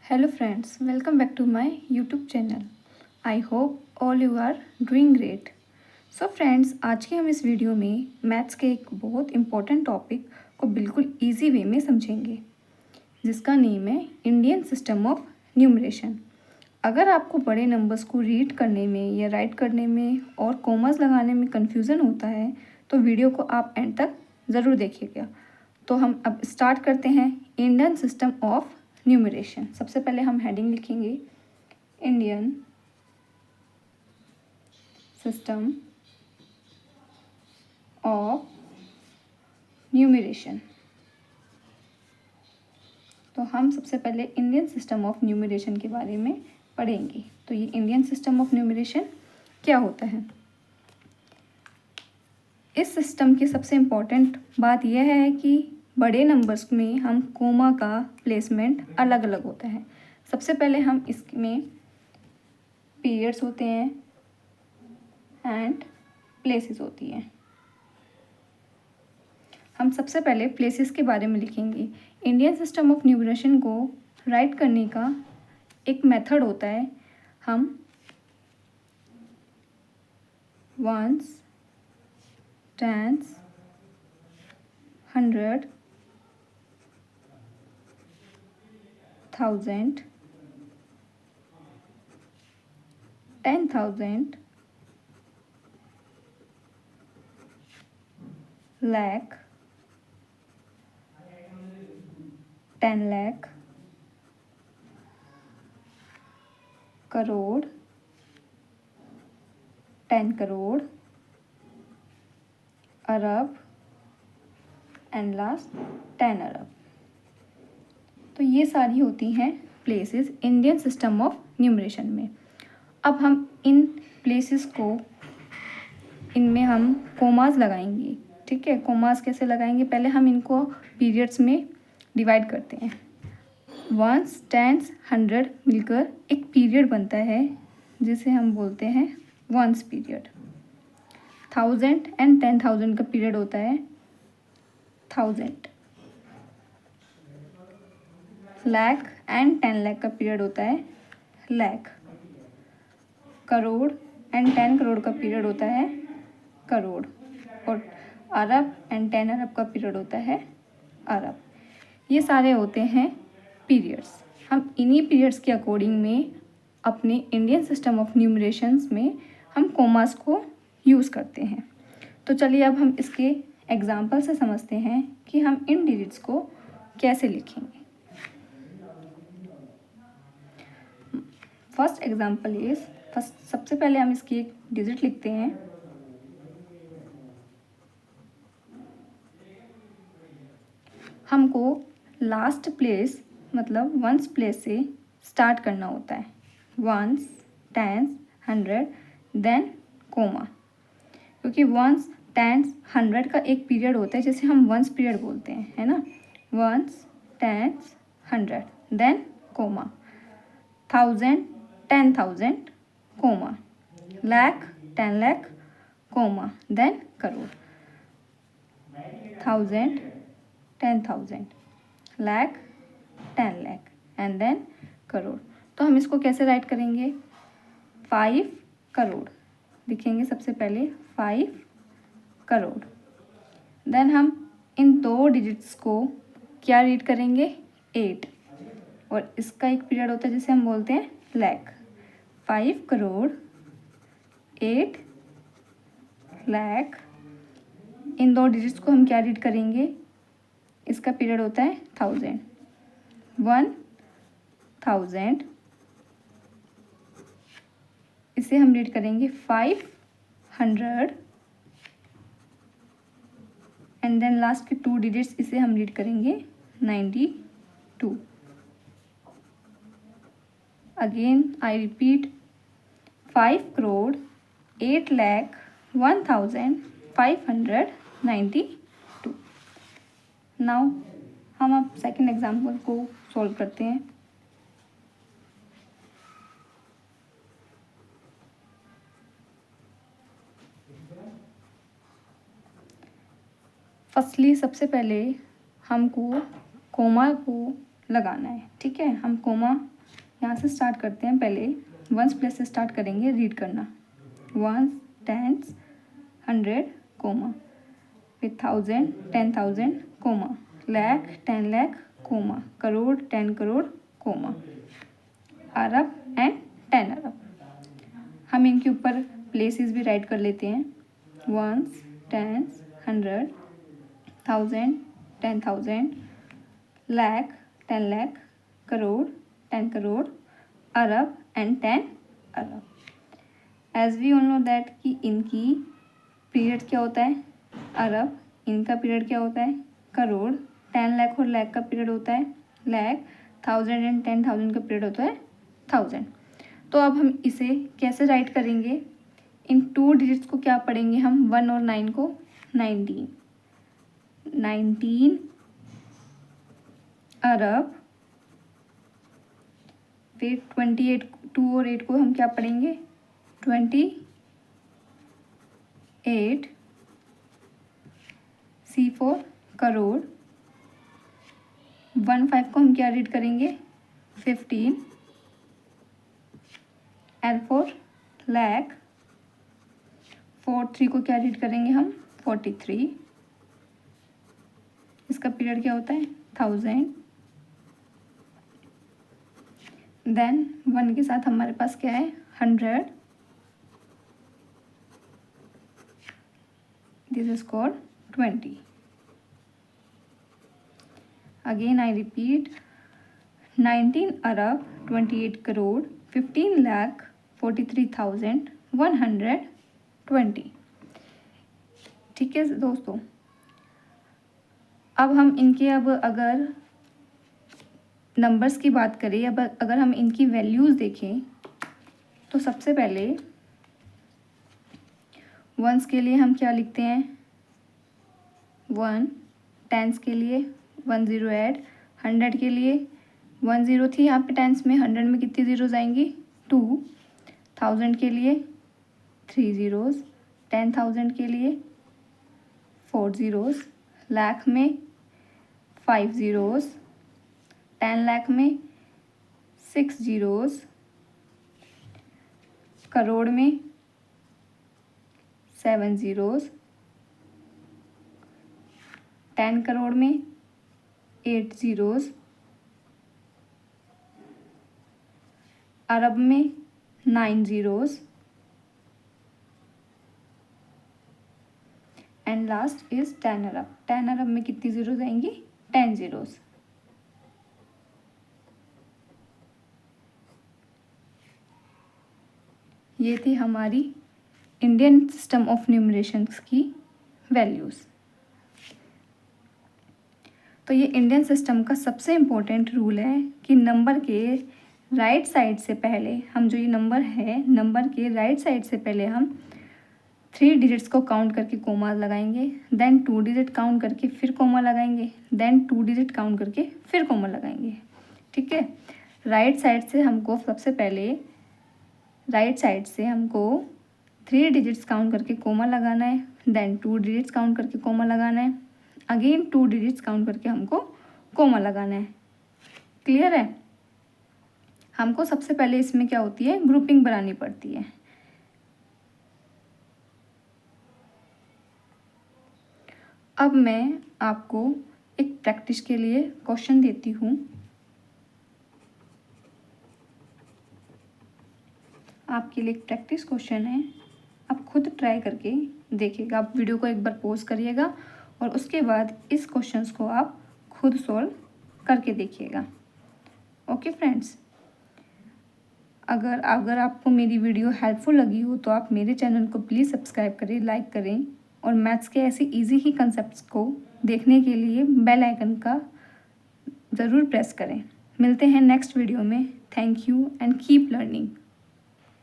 Hello friends, welcome back to my YouTube channel. I hope all you are doing great. So friends, आज के हम इस video में maths के एक बहुत इम्पोर्टेंट टॉपिक को बिल्कुल इजी वे में समझेंगे, जिसका नेम है इंडियन सिस्टम ऑफ न्यूमरेशन। अगर आपको बड़े नंबर्स को रीड करने में या राइट करने में और कॉमर्स लगाने में कन्फ्यूज़न होता है तो वीडियो को आप एंड तक ज़रूर देखिएगा। तो हम अब स्टार्ट करते हैं इंडियन सिस्टम ऑफ न्यूमरेशन। सबसे पहले हम हेडिंग लिखेंगे इंडियन सिस्टम ऑफ न्यूमरेशन। तो हम सबसे पहले इंडियन सिस्टम ऑफ न्यूमरेशन के बारे में पढ़ेंगे। तो ये इंडियन सिस्टम ऑफ न्यूमरेशन क्या होता है? इस सिस्टम की सबसे इम्पॉर्टेंट बात यह है कि बड़े नंबर्स में हम कोमा का प्लेसमेंट अलग अलग होता है। सबसे पहले हम इसमें पीरियड्स होते हैं एंड प्लेसेस होती हैं। हम सबसे पहले प्लेसेस के बारे में लिखेंगे। इंडियन सिस्टम ऑफ न्यूमरेशन को राइट करने का एक मेथड होता है। हम ones, tens, 100, 1000, 10,000, lakh, 10 lakh, crore, 10 crore, अरब एंड लास्ट 10 अरब। तो ये सारी होती हैं places Indian system of numeration में। अब हम इन प्लेसेस को इनमें हम कोमास लगाएंगे। ठीक है, कोमास कैसे लगाएंगे? पहले हम इनको पीरियड्स में डिवाइड करते हैं। वंस, टेंस, 100 मिलकर एक पीरियड बनता है जिसे हम बोलते हैं वंस पीरियड। 1000 एंड 10,000 का पीरियड होता है 1000। लाख एंड 10 लाख का पीरियड होता है लाख। करोड़ एंड 10 करोड़ का पीरियड होता है करोड़। और अरब एंड 10 अरब का पीरियड होता है अरब। ये सारे होते हैं पीरियड्स। हम इन्हीं पीरियड्स के अकॉर्डिंग में अपने इंडियन सिस्टम ऑफ न्यूमरेशंस में हम कोमास को यूज़ करते हैं। तो चलिए अब हम इसके एग्जाम्पल से समझते हैं कि हम इन डिजिट्स को कैसे लिखेंगे। फर्स्ट एग्जाम्पल इज सबसे पहले हम इसकी एक डिजिट लिखते हैं। हमको लास्ट प्लेस मतलब वंस प्लेस से स्टार्ट करना होता है। Ones, tens, 100, then comma. क्योंकि वंस, टेंस, 100 का एक पीरियड होता है जिसे हम वंस पीरियड बोलते हैं, है ना। Ones, tens, 100, then comma. 1000, 10,000, comma. Lakh, 10 lakh, comma, then crore. 1000, 10,000, lakh, 10 lakh and then crore. तो हम इसको कैसे राइट करेंगे? 5 करोड़ लिखेंगे सबसे पहले, 5 करोड़। देन हम इन दो डिजिट्स को क्या रीड करेंगे? 8। और इसका एक पीरियड होता है जिसे हम बोलते हैं लाख। 5 करोड़, 8 लाख। इन दो डिजिट्स को हम क्या रीड करेंगे? इसका पीरियड होता है 1000। 1000, इसे हम रीड करेंगे 500 एंड देन लास्ट के 2 डिजिट्स इसे हम रीड करेंगे 92। Again I repeat, 5 crore, 8 lakh, 1592। Now हम अब सेकेंड एग्जाम्पल को सॉल्व करते हैं। फर्स्टली सबसे पहले हमको कोमा को लगाना है। ठीक है, हम कोमा यहाँ से स्टार्ट करते हैं। पहले वंस प्लेस से स्टार्ट करेंगे रीड करना। वंस, टेंस, 100 कोमा, फिर 1000, 10,000 comma, lakh, 10 lakh comma, crore, 10 crore comma, अरब एंड 10 अरब। हम इनके ऊपर प्लेसेस भी राइट कर लेते हैं। वंस, टेंस, 100, 1000, 10,000, लाख, 10 लाख, करोड़, 10 करोड़, अरब एंड 10 अरब। As we all know that कि इनकी पीरियड क्या होता है अरब, इनका पीरियड क्या होता है करोड़, 10 लाख और लाख का पीरियड होता है लाख, 1000 एंड 10,000 का पीरियड होता है 1000। तो अब हम इसे कैसे राइट करेंगे? इन 2 डिजिट्स को क्या पढ़ेंगे हम, 1 और 9 को 19, 19 अरब, फिर 28, 2 और 8 को हम क्या पढ़ेंगे 28, C4 करोड़, 15 को हम क्या रीड करेंगे 15, L4 लाख, 43 को क्या रीड करेंगे हम 43, इसका पीरियड क्या होता है 1000। देन 1 के साथ हमारे पास क्या है 100, this is called 20। Again I repeat, 19 अरब, 28 करोड़, 15 लाख, 43,120। ठीक है दोस्तों, अब हम इनके अगर नंबर्स की बात करें, अब अगर हम इनकी वैल्यूज़ देखें तो सबसे पहले वंस के लिए हम क्या लिखते हैं 1, टेंस के लिए 10 ऐड, 100 के लिए 10 थी यहाँ पे टेंस में, 100 में कितनी ज़ीरोज़ आएंगी 2, 1000 के लिए 3 ज़ीरोज़, 10,000 के लिए 4 ज़ीरोज़, लाख में 5 ज़ीरोज़, 10 लाख में 6 ज़ीरोज़, करोड़ में 7 ज़ीरोज़, 10 करोड़ में 8 ज़ीरोज़, अरब में 9 ज़ीरोज़, एंड लास्ट इज 10 अरब। 10 अरब में कितनी ज़ीरोज़ आएंगी 10 ज़ीरोज़। ये थी हमारी इंडियन सिस्टम ऑफ न्यूमरेशंस की वैल्यूज़। तो ये इंडियन सिस्टम का सबसे इम्पोर्टेंट रूल है कि नंबर के राइट साइड से पहले हम जो ये नंबर है, नंबर के राइट साइड से पहले हम 3 डिजिट्स को काउंट करके कोमा लगाएंगे, देन 2 डिजिट काउंट करके फिर कोमा लगाएंगे, देन 2 डिजिट काउंट करके फिर कोमा लगाएंगे। ठीक है, राइट साइड से हमको सबसे पहले राइट साइड से हमको 3 डिजिट्स काउंट करके कोमा लगाना है, देन 2 डिजिट्स काउंट करके कोमा लगाना है, अगेन 2 डिजिट्स काउंट करके हमको कोमा लगाना है। क्लियर है? हमको सबसे पहले इसमें क्या होती है ग्रुपिंग बनानी पड़ती है। अब मैं आपको एक प्रैक्टिस के लिए क्वेश्चन देती हूँ। आपके लिए एक प्रैक्टिस क्वेश्चन है, आप खुद ट्राई करके देखिएगा। आप वीडियो को एक बार पॉज करिएगा और उसके बाद इस क्वेश्चंस को आप खुद सॉल्व करके देखिएगा। ओके फ्रेंड्स, अगर आपको मेरी वीडियो हेल्पफुल लगी हो तो आप मेरे चैनल को प्लीज़ सब्सक्राइब करें, लाइक करें और मैथ्स के ऐसे इजी ही कंसेप्ट्स को देखने के लिए बेल आइकन का ज़रूर प्रेस करें। मिलते हैं नेक्स्ट वीडियो में। Thank you and keep learning.